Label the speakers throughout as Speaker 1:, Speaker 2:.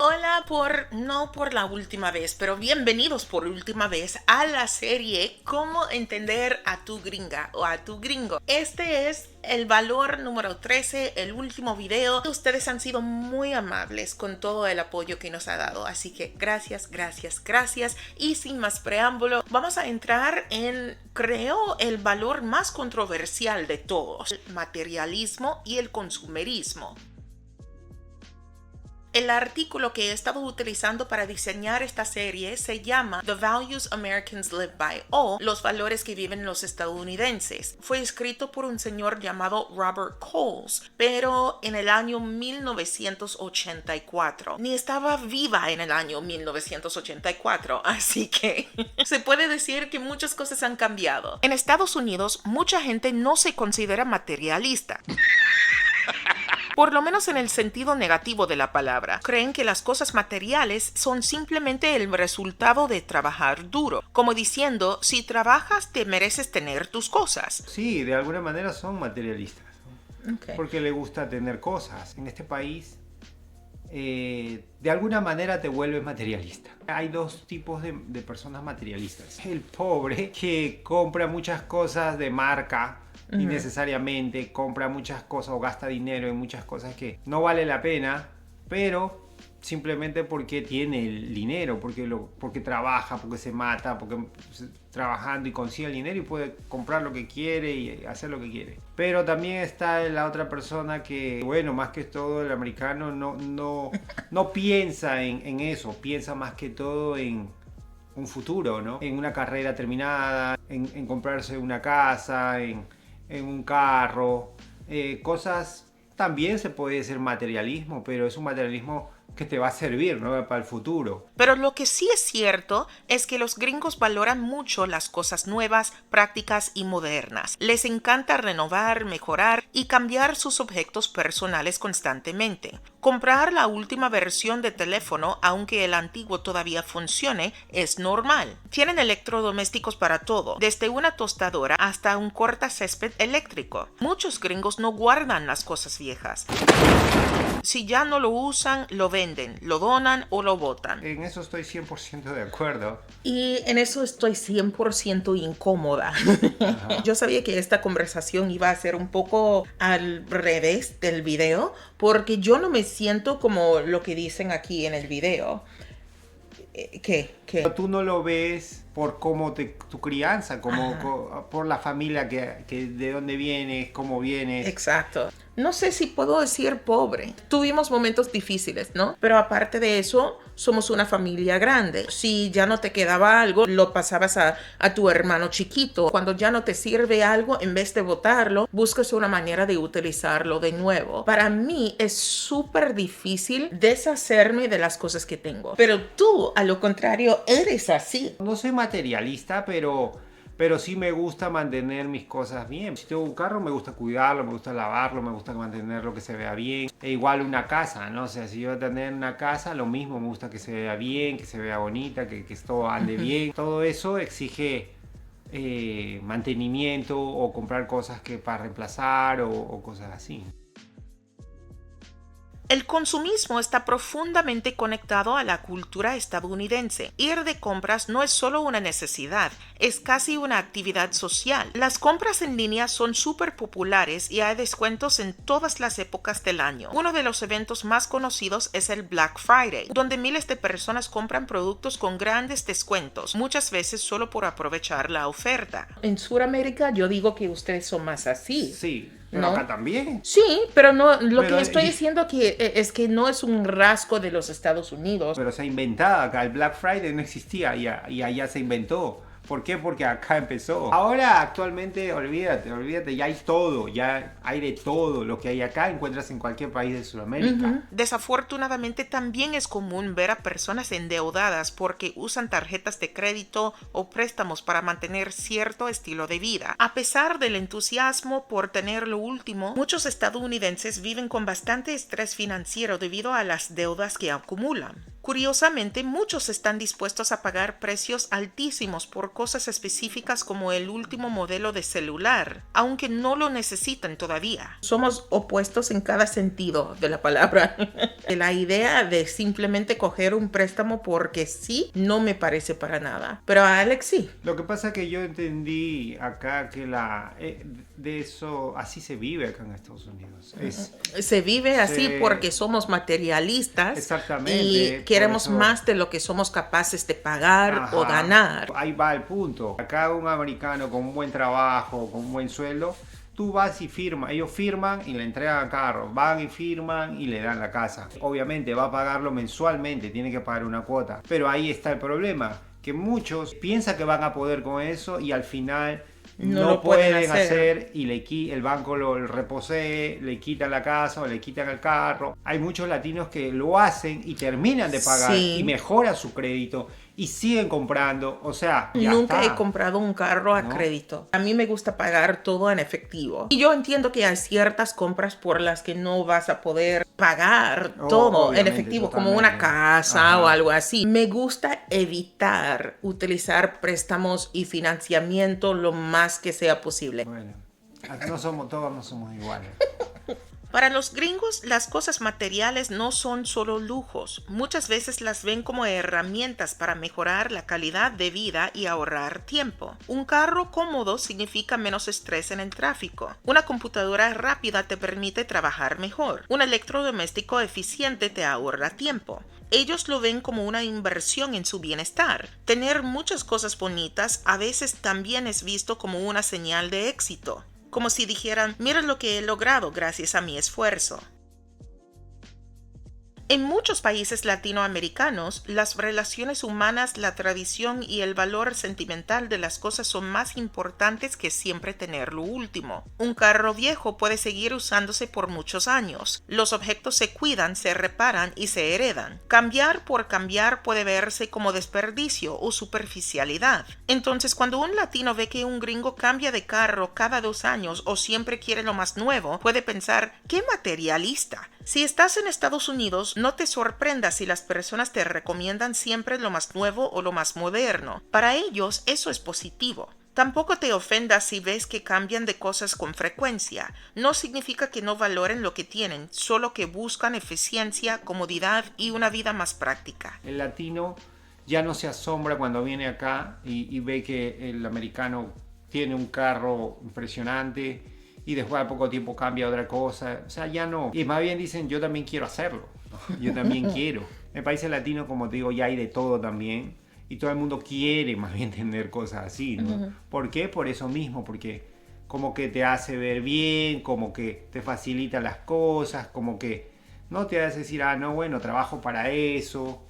Speaker 1: Hola no por la última vez, pero bienvenidos por última vez a la serie Cómo entender a tu gringa o a tu gringo. Este es el valor número 13, el último video. Ustedes han sido muy amables con todo el apoyo que nos ha dado, así que gracias. Y sin más preámbulo, vamos a entrar en, creo, el valor más controversial de todos, el materialismo y el consumerismo. El artículo que he estado utilizando para diseñar esta serie se llama The Values Americans Live By, o Los valores que viven los estadounidenses. Fue escrito por un señor llamado Robert Coles, pero en el año 1984. Ni estaba viva en el año 1984, así que se puede decir que muchas cosas han cambiado. En Estados Unidos, mucha gente no se considera materialista. Por lo menos en el sentido negativo de la palabra. Creen que las cosas materiales son simplemente el resultado de trabajar duro. Como diciendo, si trabajas te mereces tener tus cosas.
Speaker 2: Sí, de alguna manera son materialistas, ¿no?
Speaker 1: Okay.
Speaker 2: Porque les gusta tener cosas. En este país, de alguna manera te vuelves materialista. Hay dos tipos de personas materialistas. El pobre que compra muchas cosas de marca, innecesariamente, compra muchas cosas o gasta dinero en muchas cosas que no vale la pena, pero simplemente porque tiene el dinero, porque trabaja, porque se mata, porque trabajando y consigue el dinero y puede comprar lo que quiere y hacer lo que quiere. Pero también está la otra persona que, bueno, más que todo el americano no piensa en eso, piensa más que todo en un futuro, ¿no? En una carrera terminada, en comprarse una casa, en un carro, cosas. También se puede decir materialismo, pero es un materialismo que te va a servir, ¿no?, para el futuro.
Speaker 1: Pero lo que sí es cierto es que los gringos valoran mucho las cosas nuevas, prácticas y modernas. Les encanta renovar, mejorar y cambiar sus objetos personales constantemente. Comprar la última versión de teléfono, aunque el antiguo todavía funcione, es normal. Tienen electrodomésticos para todo, desde una tostadora hasta un cortacésped eléctrico. Muchos gringos no guardan las cosas viejas. Si ya no lo usan, lo venden, lo donan o lo botan.
Speaker 2: En eso estoy 100% de acuerdo.
Speaker 1: Y en eso estoy 100% incómoda. Yo sabía que esta conversación iba a ser un poco al revés del video, porque yo no me siento como lo que dicen aquí en el video. ¿Qué?
Speaker 2: Tú no lo ves por cómo tu crianza, por la familia que de dónde vienes, cómo vienes.
Speaker 1: Exacto. No sé si puedo decir pobre. Tuvimos momentos difíciles, ¿no? Pero aparte de eso, somos una familia grande. Si ya no te quedaba algo, lo pasabas a tu hermano chiquito. Cuando ya no te sirve algo, en vez de botarlo, buscas una manera de utilizarlo de nuevo. Para mí es súper difícil deshacerme de las cosas que tengo. Pero tú, a lo contrario, eres así.
Speaker 2: No soy materialista, pero sí me gusta mantener mis cosas bien. Si tengo un carro, me gusta cuidarlo, me gusta lavarlo, me gusta mantenerlo que se vea bien. E igual una casa, ¿no? O sea, si yo voy a tener una casa, lo mismo, me gusta que se vea bien, que se vea bonita, que todo ande bien. Todo eso exige mantenimiento o comprar cosas para reemplazar o cosas así.
Speaker 1: El consumismo está profundamente conectado a la cultura estadounidense. Ir de compras no es solo una necesidad, es casi una actividad social. Las compras en línea son súper populares y hay descuentos en todas las épocas del año. Uno de los eventos más conocidos es el Black Friday, donde miles de personas compran productos con grandes descuentos, muchas veces solo por aprovechar la oferta. En Sudamérica yo digo que ustedes son más así.
Speaker 2: Sí. Pero
Speaker 1: ¿no?
Speaker 2: acá también.
Speaker 1: Sí, pero no, que estoy diciendo es que no es un rasgo de los Estados Unidos.
Speaker 2: Pero se ha inventado acá. El Black Friday no existía y allá se inventó. ¿Por qué? Porque acá empezó. Ahora, actualmente, olvídate, ya hay todo, ya hay de todo. Lo que hay acá encuentras en cualquier país de Sudamérica.
Speaker 1: Desafortunadamente, también es común ver a personas endeudadas porque usan tarjetas de crédito o préstamos para mantener cierto estilo de vida. A pesar del entusiasmo por tener lo último, muchos estadounidenses viven con bastante estrés financiero debido a las deudas que acumulan. Curiosamente, muchos están dispuestos a pagar precios altísimos por cosas específicas como el último modelo de celular, aunque no lo necesitan todavía. Somos opuestos en cada sentido de la palabra. La idea de simplemente coger un préstamo porque sí, no me parece para nada. Pero a Alex sí.
Speaker 2: Lo que pasa es que yo entendí acá que de eso, así se vive acá en Estados Unidos.
Speaker 1: Se vive así porque somos materialistas.
Speaker 2: Exactamente.
Speaker 1: Y queremos más de lo que somos capaces de pagar o ganar.
Speaker 2: Ahí va el punto. Acá un americano con un buen trabajo, con un buen sueldo, tú vas y firmas, ellos firman y le entregan carro, van y firman y le dan la casa. Obviamente va a pagarlo mensualmente, tiene que pagar una cuota. Pero ahí está el problema, que muchos piensan que van a poder con eso y al final no lo pueden hacer y el banco lo reposee, le quitan la casa o le quitan el carro. Hay muchos latinos que lo hacen y terminan de pagar y mejora su crédito y siguen comprando, o sea,
Speaker 1: nunca he comprado un carro a crédito. A mí me gusta pagar todo en efectivo. Y yo entiendo que hay ciertas compras por las que no vas a poder pagar todo en efectivo, como una casa o algo así. Me gusta evitar utilizar préstamos y financiamiento lo más que sea posible.
Speaker 2: Bueno, todos no somos iguales.
Speaker 1: Para los gringos, las cosas materiales no son solo lujos. Muchas veces las ven como herramientas para mejorar la calidad de vida y ahorrar tiempo. Un carro cómodo significa menos estrés en el tráfico. Una computadora rápida te permite trabajar mejor. Un electrodoméstico eficiente te ahorra tiempo. Ellos lo ven como una inversión en su bienestar. Tener muchas cosas bonitas a veces también es visto como una señal de éxito. Como si dijeran, mira lo que he logrado gracias a mi esfuerzo. En muchos países latinoamericanos, las relaciones humanas, la tradición y el valor sentimental de las cosas son más importantes que siempre tener lo último. Un carro viejo puede seguir usándose por muchos años. Los objetos se cuidan, se reparan y se heredan. Cambiar por cambiar puede verse como desperdicio o superficialidad. Entonces, cuando un latino ve que un gringo cambia de carro cada 2 años o siempre quiere lo más nuevo, puede pensar, ¡qué materialista! Si estás en Estados Unidos, no te sorprendas si las personas te recomiendan siempre lo más nuevo o lo más moderno. Para ellos, eso es positivo. Tampoco te ofendas si ves que cambian de cosas con frecuencia. No significa que no valoren lo que tienen, solo que buscan eficiencia, comodidad y una vida más práctica.
Speaker 2: El latino ya no se asombra cuando viene acá y ve que el americano tiene un carro impresionante y después a poco tiempo cambia a otra cosa. O sea, ya no. Y más bien dicen, yo también quiero hacerlo. Yo también quiero. En países latinos, como te digo, ya hay de todo también. Y todo el mundo quiere más bien tener cosas así, ¿no? ¿Por qué? Por eso mismo, porque como que te hace ver bien, como que te facilita las cosas, como que no te hace decir, no, bueno, trabajo para eso.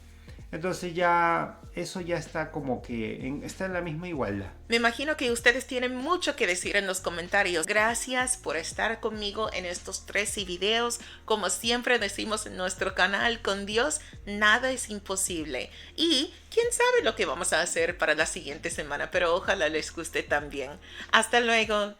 Speaker 2: Entonces ya, eso ya está como que está en la misma igualdad.
Speaker 1: Me imagino que ustedes tienen mucho que decir en los comentarios. Gracias por estar conmigo en estos 13 videos. Como siempre decimos en nuestro canal, con Dios nada es imposible. Y quién sabe lo que vamos a hacer para la siguiente semana, pero ojalá les guste también. Hasta luego.